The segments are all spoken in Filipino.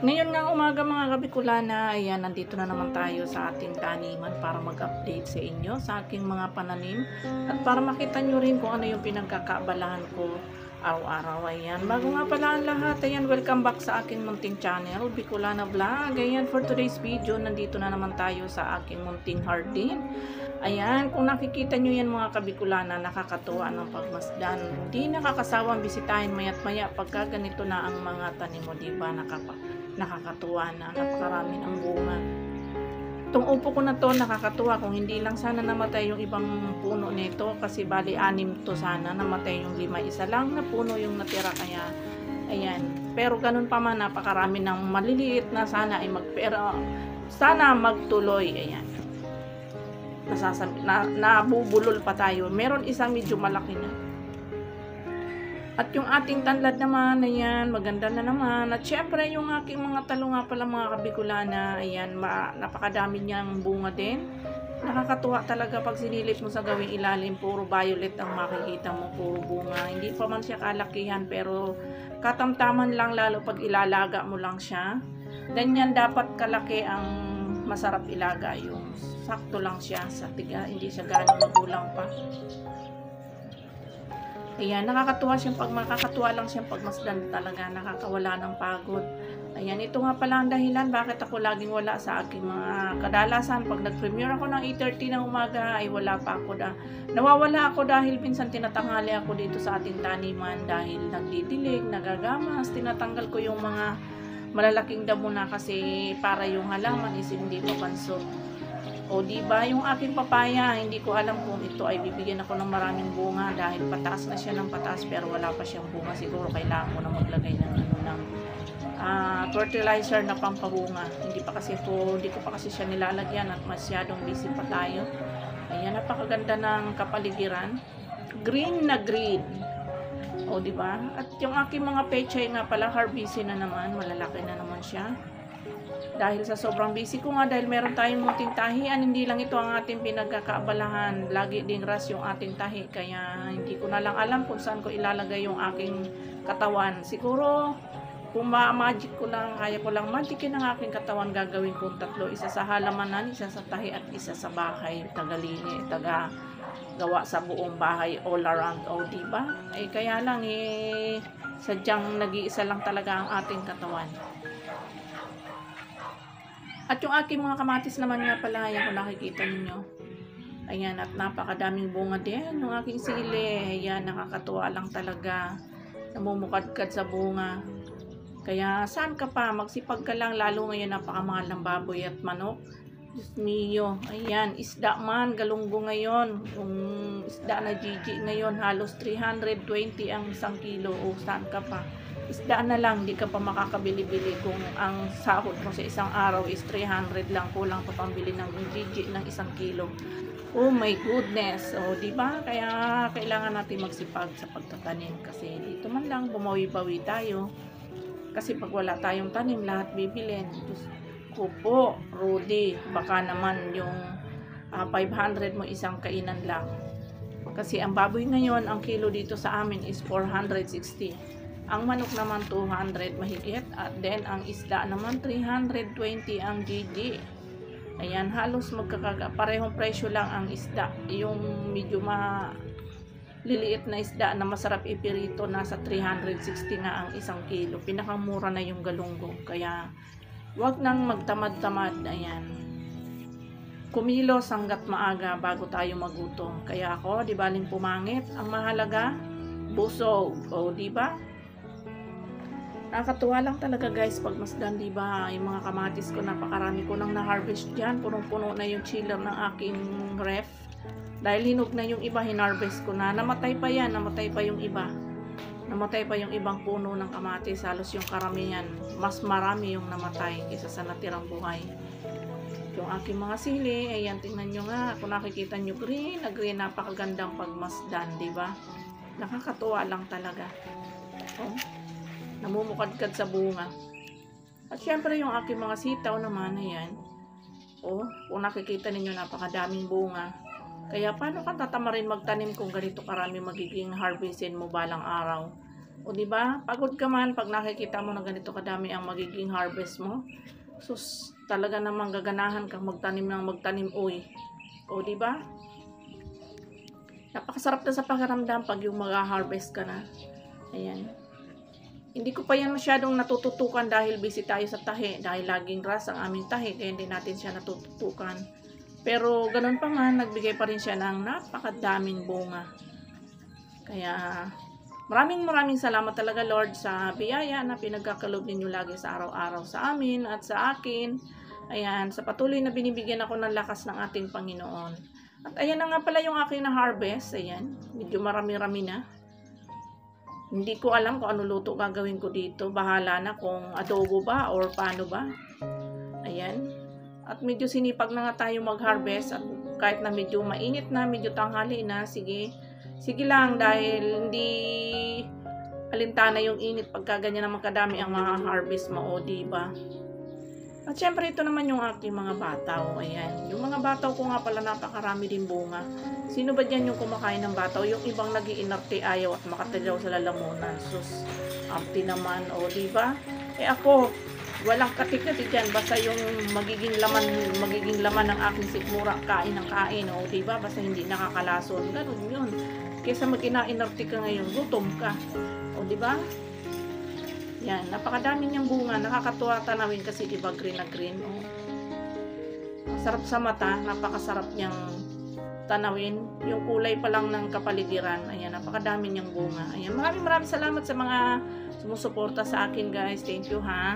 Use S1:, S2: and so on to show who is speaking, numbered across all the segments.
S1: Ngayon nga umaga mga kabikulana, ayan, nandito na naman tayo sa ating taniman para mag-update sa inyo sa aking mga pananim at para makita nyo rin kung ano yung pinagkakaabalahan ko araw-araw. Ayan, bago nga pala ang lahat, ayan, welcome back sa aking munting channel, Bicolana Vlog. Ayan, for today's video, nandito na naman tayo sa aking munting hardin. Ayan, kung nakikita nyo yan mga kabikulana, nakakatuwa ng pagmasdan. Hindi nakakasawang bisitahin maya't maya pagka ganito na ang mga tanim mo, diba? Nakakatuwa na, napakarami ng bunga. Itong upo ko na to nakakatuwa, kung hindi lang sana namatay yung ibang puno nito, kasi bali 6 to sana, namatay yung 5, isa lang na puno yung natira, kaya ayan. Pero ganun pa man, napakarami ng maliliit na sana ay sana magtuloy. Ayan, nabubulol pa tayo. Meron isang medyo malaki na. At yung ating tanlad naman, ayan, maganda na naman. At syempre, yung aking mga talo nga pala mga kabikulana, ayan, napakadami niyang bunga din. Nakakatuwa talaga pag sinilip mo sa gawing ilalim, puro violet ang makikita mo, puro bunga. Hindi pa man siya kalakihan, pero katamtaman lang, lalo pag ilalaga mo lang siya. Ganyan dapat kalaki ang masarap ilaga, yung sakto lang siya sa tiga, hindi siya ganong magulang pa. Ayan, makakatuwa lang siyang pagmasdan talaga, nakakawala ng pagod. Ayan, ito nga pala ang dahilan bakit ako laging wala sa aking mga kadalasan. Pag nag-premiere ako ng 8:30 ng umaga ay wala pa ako nawawala ako dahil minsan tinatanghali ako dito sa ating taniman dahil nagdidilig, nagagamas, tinatanggal ko yung mga malalaking damo na kasi para yung halaman is hindi papanso. O diba, yung aking papaya, hindi ko alam kung ito ay bibigyan ako ng maraming bunga dahil pataas na siya ng pataas pero wala pa siyang bunga. Siguro kailangan ko na maglagay ng fertilizer na pampabunga. Hindi ko pa kasi siya nilalagyan at masyadong busy pa tayo. Ayan, napakaganda ng kapaligiran. Green na green. O diba? At yung aking mga pechay nga pala, harvesting na naman, malalaki na naman siya. Dahil sa sobrang busy ko nga, dahil meron tayong munting tahian, hindi lang ito ang ating pinagkakaabalahan, lagi ding ras yung ating tahi, kaya hindi ko na lang alam kung saan ko ilalagay yung aking katawan. Siguro kung ma-magic ko lang, kaya ko lang magicin ang aking katawan, gagawin kong 3, isa sa halamanan, isa sa tahi at isa sa bahay, tagalini, gawa sa buong bahay, all around. O diba? Kaya lang sadyang nag-iisa lang talaga ang ating katawan. At yung aking mga kamatis naman nga pala, yan kung nakikita ninyo. Ayan, at napakadaming bunga din ng aking sili. Ayan, nakakatuwa lang talaga. Namumukadkad sa bunga. Kaya saan ka pa? Magsipag ka lang, lalo ngayon napakamahal ng baboy at manok. Diyos mio. Ayan, isda man, galunggo ngayon. Yung isda na Gigi ngayon, halos 320 ang 1 kilo. O saan ka pa? Isda na lang, di ka pa makakabili-bili kung ang sahod mo sa isang araw is 300 lang, kulang pa pambili ng Gigi ng 1 kilo. Oh my goodness. O diba? Kaya kailangan natin magsipag sa pagtatanim kasi dito man lang bumawi-bawi tayo. Kasi pag wala tayong tanim, lahat bibilin. Ko po, Rudy, baka naman yung 500 mo isang kainan lang. Kasi ang baboy ngayon, ang kilo dito sa amin is 460. Ang manok naman 200 mahigit, at then ang isda naman 320 ang Gigi. Ayan, halos parehong presyo lang ang isda. Yung medyo liliit na isda na masarap ipirito, nasa 360 na ang 1 kilo. Pinakamura na yung galunggo. Kaya wag nang magtamad-tamad. Ayan, kumilos hanggat maaga bago tayo magutom. Kaya ako, di baling pumangit, ang mahalaga busog. O diba? Nakakatuwa lang talaga guys pag masdan, diba? Yung mga kamatis ko, napakarami ko nang na-harvest dyan. Punong-puno na yung chiller ng aking ref. Dahil hinog na yung iba, hinarvest ko na. Namatay pa yan, namatay pa yung iba. Namatay pa yung ibang puno ng kamatis. Halos yung karamihan, mas marami yung namatay kaysa sa natirang buhay. Yung aking mga sili, ayan, tingnan nyo nga. Kung nakikita nyo, green na green, napakagandang pagmasdan, diba? Nakakatuwa lang talaga. Oh, namumukadkad sa bunga. At syempre yung aking mga sitaw naman, ayan. O, kung nakikita ninyo, napakadaming bunga. Kaya paano ka tatamarin magtanim kung ganito karami magiging harvestin mo balang araw? O di ba? Pagod ka man pag nakikita mo na ganito kadami ang magiging harvest mo. Sus, talaga namang gaganahan kang magtanim ng magtanim, uy. O di ba? Napakasarap na sa pakiramdam pag yung mag-harvest ka na. Ayan. Hindi ko pa yan masyadong natututukan dahil busy tayo sa tahi. Dahil laging ras ang aming tahi, kaya hindi natin siya natututukan. Pero ganun pa man, nagbigay pa rin siya ng napakadaming bunga. Kaya maraming salamat talaga, Lord, sa biyaya na pinagkakalob ninyo lagi sa araw-araw sa amin at sa akin. Ayan, sa patuloy na binibigyan ako ng lakas ng ating Panginoon. At ayan na nga pala yung aking na harvest. Ayan, medyo marami-rami na. Hindi ko alam kung ano luto gagawin ko dito. Bahala na kung adobo ba or paano ba. Ayan. At medyo sinipag na nga tayo mag-harvest. At kahit na medyo mainit na, medyo tanghali na, sige lang dahil hindi alintana yung init pagka ganyan naman kadami ang mga harvest mo, o diba? At syempre ito naman yung aking mga bataw. Ayan. Yung mga bataw ko nga pala napakarami din bunga. Sino ba dyan yung kumakain ng bataw? Yung ibang nag-iinarte ayaw at makatalaw sa lalamunan. Sus, ampti naman. O diba? Ako, walang katikati dyan. Basta yung magiging laman ng aking sikmura, kain ng kain. O diba? Basta hindi nakakalason. Ganun yun. Kesa mag-inainarte ka ngayon, gutom ka. O diba? Yan, napakadami niyang bunga, nakakatuwa tanawin kasi diba green na green. Oh. Masarap sa mata, napakasarap niyang tanawin. Yung kulay pa lang ng kapaligiran, ayan, napakadami niyang bunga. Ayan, maraming salamat sa mga sumusuporta sa akin, guys. Thank you, ha.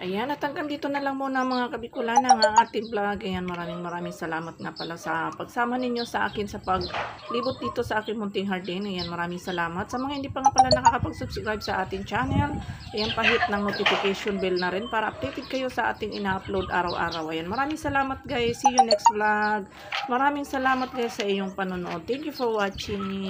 S1: Ayan, at hanggang dito na lang muna mga kabikulana ang ating vlog. Ayan, maraming salamat nga pala sa pagsama ninyo sa akin sa paglibot dito sa aking munting hardin. Ayan, maraming salamat. Sa mga hindi pa nga pala nakakapag-subscribe sa ating channel, ayan, pahit ng notification bell na rin para updated kayo sa ating ina-upload araw-araw. Ayan, maraming salamat guys. See you next vlog. Maraming salamat guys sa iyong panonood. Thank you for watching.